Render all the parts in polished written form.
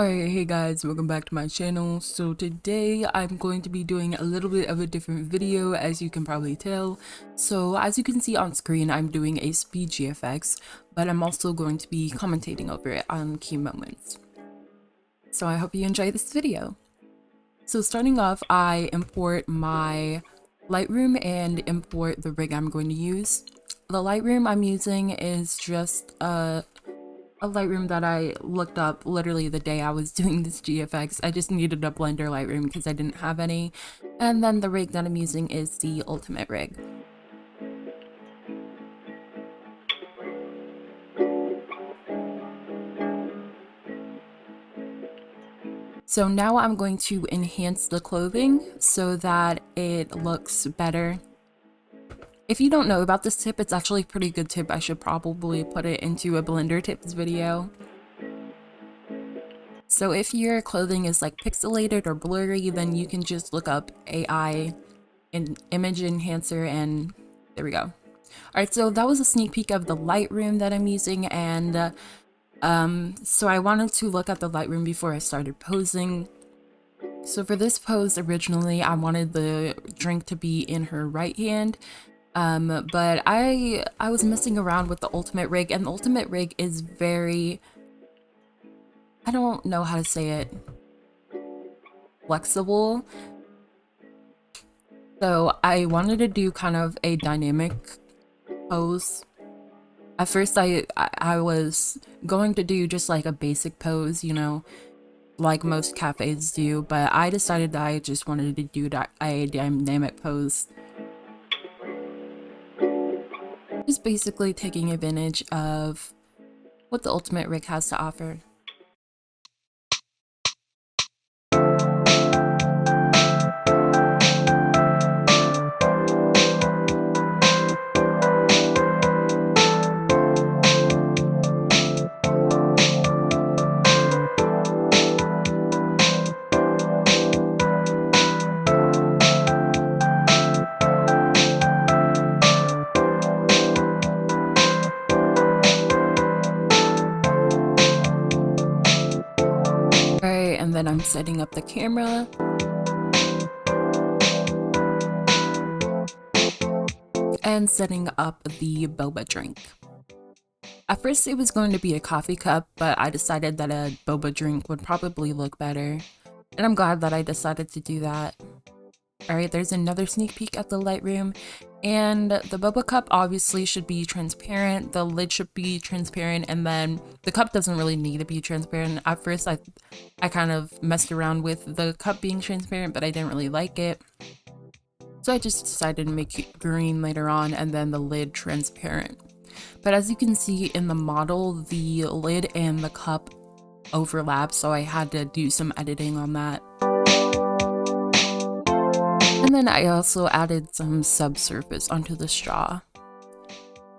Alright, hey guys, welcome back to my channel. So today I'm going to be doing a little bit of a different video, as you can probably tell. So as you can see on screen, I'm doing a Speed GFX, but I'm also going to be commentating over it on key moments. So I hope you enjoy this video. So starting off, I import my Lightroom and import the rig I'm going to use. The Lightroom I'm using is just a Lightroom that I looked up literally the day I was doing this GFX. I just needed a Blender Lightroom because I didn't have any. And then the rig that I'm using is the Ultimate rig. So now I'm going to enhance the clothing so that it looks better. If you don't know about this tip, it's actually a pretty good tip. I should probably put it into a Blender tips video. So if your clothing is like pixelated or blurry, then you can just look up AI and image enhancer, and there we go. Alright, so that was a sneak peek of the Lightroom that I'm using, and so I wanted to look at the Lightroom before I started posing. So for this pose, originally I wanted the drink to be in her right hand, but I was messing around with the Ultimate rig, and the Ultimate rig is very, I don't know how to say it, flexible. So I wanted to do kind of a dynamic pose. At first I was going to do just like a basic pose, you know, like most cafes do, but I decided that I just wanted to do a dynamic pose. Just basically taking advantage of what the Ultimate rig has to offer. And then I'm setting up the camera. And setting up the boba drink. At first it was going to be a coffee cup, but I decided that a boba drink would probably look better. And I'm glad that I decided to do that. Alright, there's another sneak peek at the Lightroom. And the boba cup obviously should be transparent, the lid should be transparent, and then the cup doesn't really need to be transparent. At first I kind of messed around with the cup being transparent, but I didn't really like it. So I just decided to make it green later on, and then the lid transparent. But as you can see in the model, the lid and the cup overlap, so I had to do some editing on that. And then I also added some subsurface onto the straw,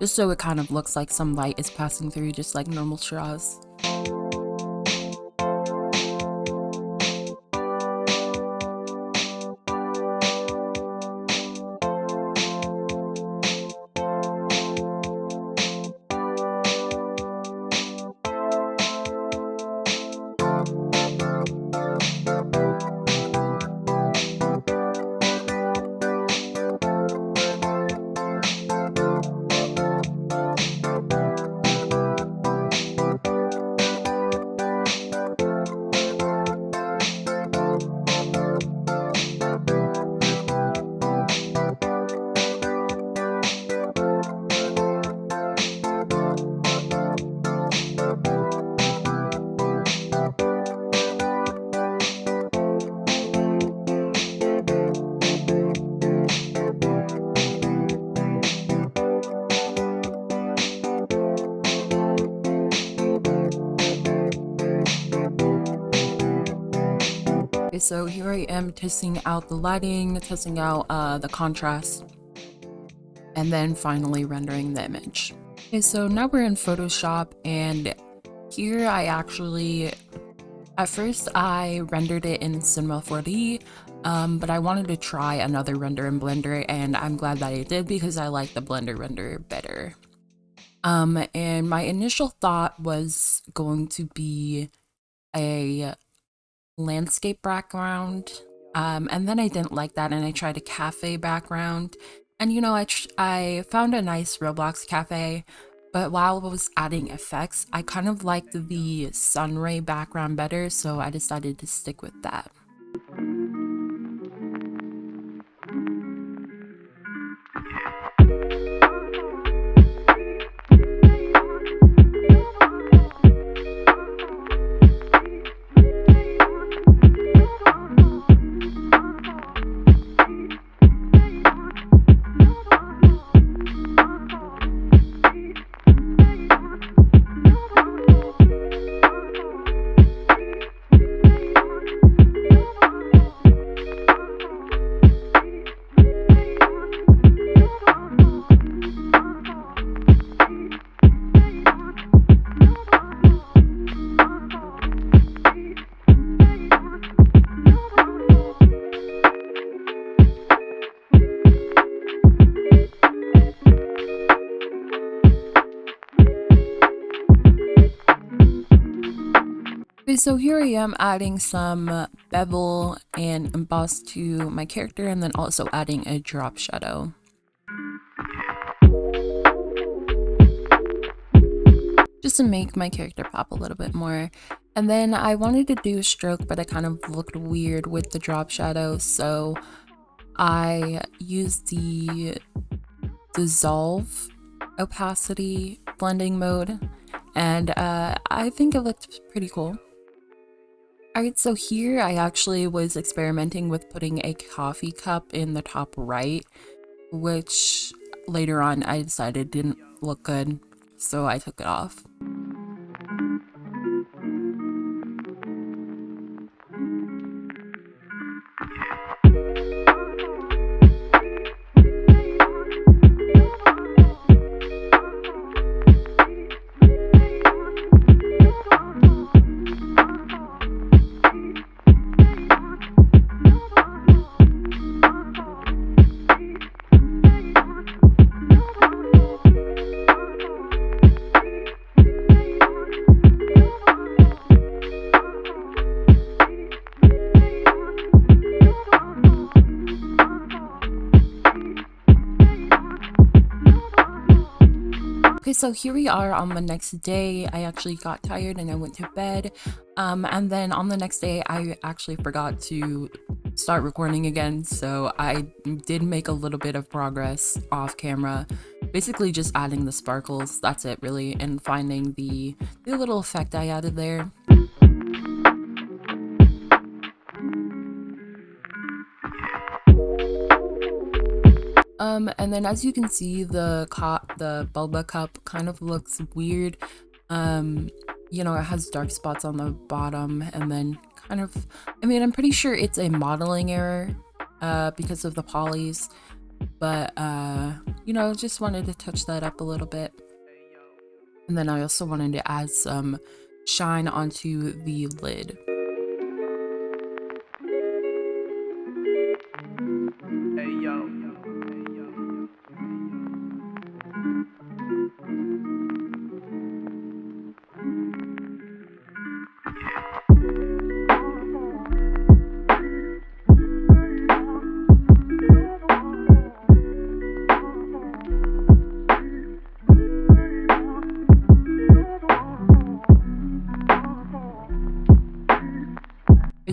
just so it kind of looks like some light is passing through, just like normal straws. Okay, so here I am testing out the lighting, testing out the contrast, and then finally rendering the image. Okay, so now we're in Photoshop, and here I actually, at first I rendered it in Cinema 4D, but I wanted to try another render in Blender, and I'm glad that I did because I like the Blender render better. And my initial thought was going to be a landscape background. And then I didn't like that and I tried a cafe background. And you know, I found a nice Roblox cafe, but while I was adding effects, I kind of liked the sunray background better, so I decided to stick with that. Okay, so here I am adding some bevel and emboss to my character, and then also adding a drop shadow. Just to make my character pop a little bit more. And then I wanted to do a stroke, but it kind of looked weird with the drop shadow, so I used the dissolve opacity blending mode, and I think it looked pretty cool. Alright, so here I actually was experimenting with putting a coffee cup in the top right, which later on I decided didn't look good, so I took it off. Okay, so here we are on the next day. I actually got tired and I went to bed. And then on the next day, I actually forgot to start recording again. So I did make a little bit of progress off camera, basically just adding the sparkles. That's it really, and finding the little effect I added there. And then as you can see, the boba cup kind of looks weird. You know, it has dark spots on the bottom, and then kind of, I mean, I'm pretty sure it's a modeling error because of the polys, but you know, just wanted to touch that up a little bit. And then I also wanted to add some shine onto the lid.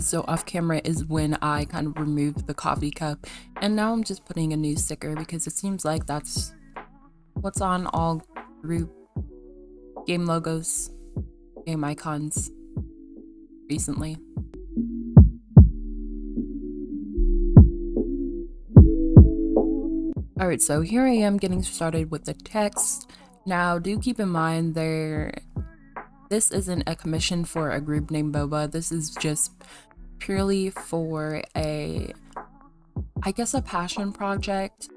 So off camera is when I kind of removed the coffee cup, and now I'm just putting a new sticker because it seems like that's what's on all group game logos, game icons recently. Alright, so here I am getting started with the text. Now do keep in mind this isn't a commission for a group named Boba. This is just purely for I guess a passion project.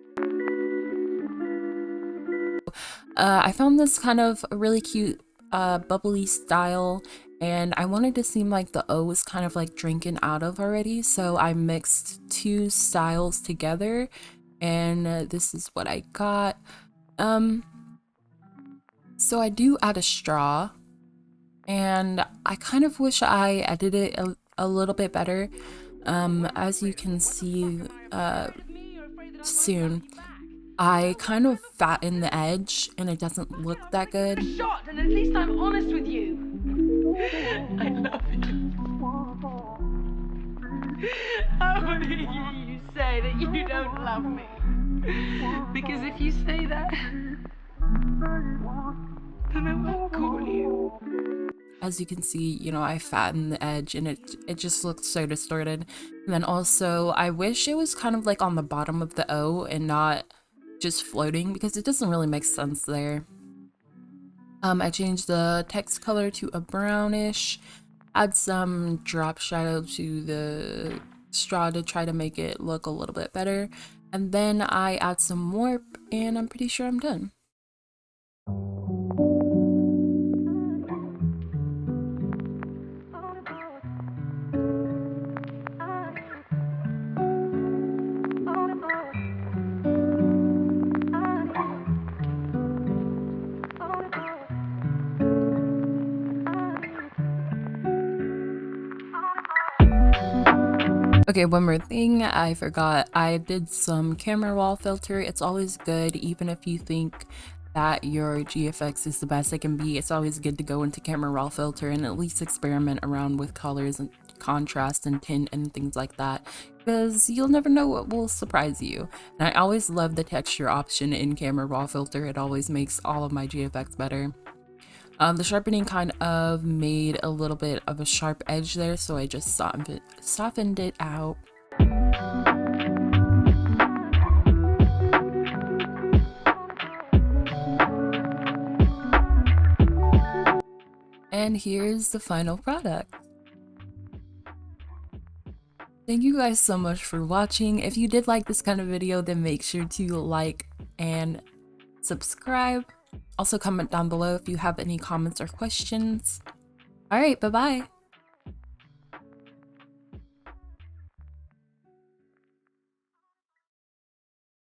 I found this kind of a really cute bubbly style, and I wanted to seem like the O was kind of like drinking out of already, so I mixed two styles together, and this is what I got. So I do add a straw, and I kind of wish I edited it a little bit better. As you can see soon, I kind of fatten the edge and it doesn't look that good. Shot, and at least I'm honest with you. I love you. I want to hear you say that you don't love me. Because if you say that, then I won't call you. As you can see, you know, I fatten the edge and it just looks so distorted. And then also, I wish it was kind of like on the bottom of the O and not just floating, because it doesn't really make sense there. I changed the text color to a brownish, add some drop shadow to the straw to try to make it look a little bit better. And then I add some warp and I'm pretty sure I'm done. Okay, one more thing I forgot. I did some camera raw filter. It's always good, even if you think that your GFX is the best it can be. It's always good to go into camera raw filter and at least experiment around with colors and contrast and tint and things like that, because you'll never know what will surprise you. And I always love the texture option in camera raw filter. It always makes all of my GFX better. The sharpening kind of made a little bit of a sharp edge there, so I just softened it out. And here's the final product. Thank you guys so much for watching. If you did like this kind of video, then make sure to like and subscribe. Also comment down below if you have any comments or questions. All right, bye-bye.